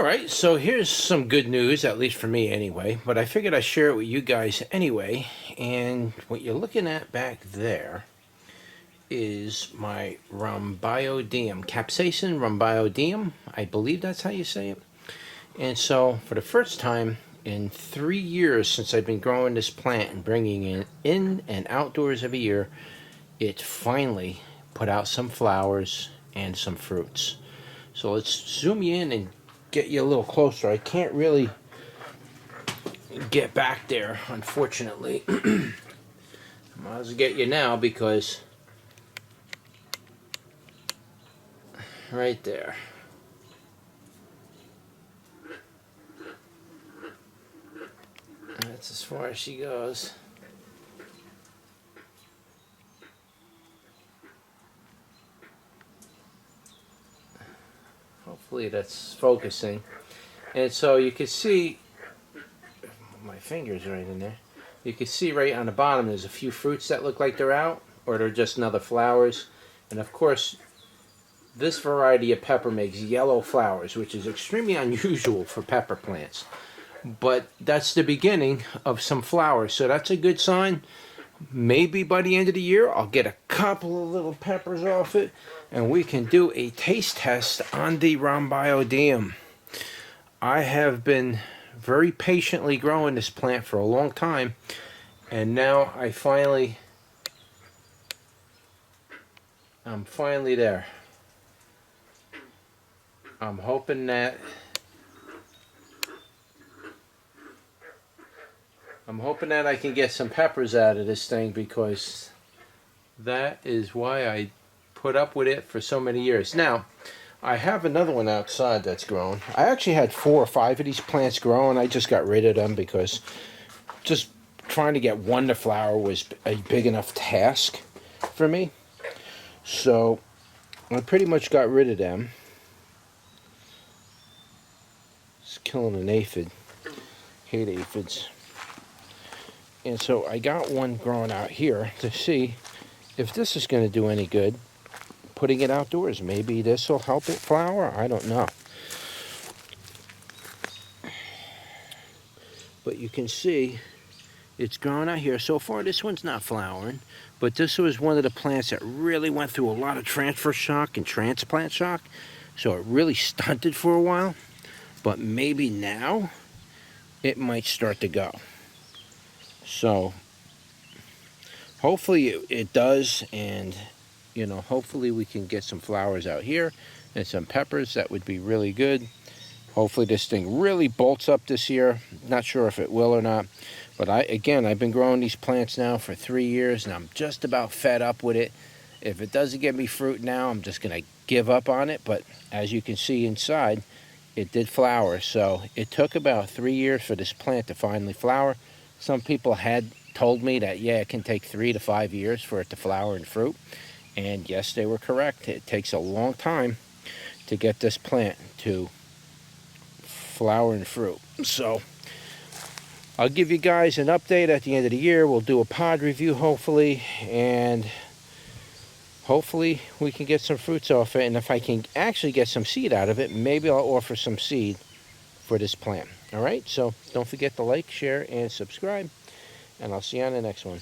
Alright, so here's some good news, at least for me anyway, but I figured I'd share it with you guys anyway. And what you're looking at back there is my rhomboideum, Capsicum rhomboideum. I believe that's how you say it. And so for the first time in 3 years since I've been growing this plant and bringing it in and outdoors every year, it finally put out some flowers and some fruits. So let's zoom you in and get you a little closer. I can't really get back there, unfortunately. Might as well get you now because right there. That's as far as she goes. Hopefully that's focusing. And so you can see, my finger's right in there. You can see right on the bottom there's a few fruits that look like they're out, or they're just another flowers. And of course, this variety of pepper makes yellow flowers, which is extremely unusual for pepper plants. But that's the beginning of some flowers, so that's a good sign. Maybe by the end of the year I'll get a couple of little peppers off it and we can do a taste test on the rhomboideum. I have been very patiently growing this plant for a long time, and now I'm finally there. I'm hoping that I can get some peppers out of this thing, because that is why I put up with it for so many years. Now, I have another one outside that's grown. I actually had 4 or 5 of these plants growing. I just got rid of them because just trying to get one to flower was a big enough task for me. So I pretty much got rid of them. It's killing an aphid. Hate aphids. And so I got one growing out here to see if this is going to do any good. Putting it outdoors. Maybe this will help it flower. I don't know. But you can see it's growing out here. So far this one's not flowering. But this was one of the plants that really went through a lot of transfer shock and transplant shock. So it really stunted for a while. But maybe now it might start to go. So hopefully it does, and you know, hopefully we can get some flowers out here and some peppers. That would be really good. Hopefully this thing really bolts up this year. Not sure if it will or not, but I've been growing these plants now for 3 years and I'm just about fed up with it. If it doesn't give me fruit now, I'm just gonna give up on it. But as you can see inside, it did flower. So it took about 3 years for this plant to finally flower. Some people had told me that, yeah, it can take 3 to 5 years for it to flower and fruit. And yes, they were correct. It takes a long time to get this plant to flower and fruit. So I'll give you guys an update at the end of the year. We'll do a pod review hopefully, and hopefully we can get some fruits off it. And if I can actually get some seed out of it, maybe I'll offer some seed for this plant. All right, so don't forget to like, share, and subscribe, and I'll see you on the next one.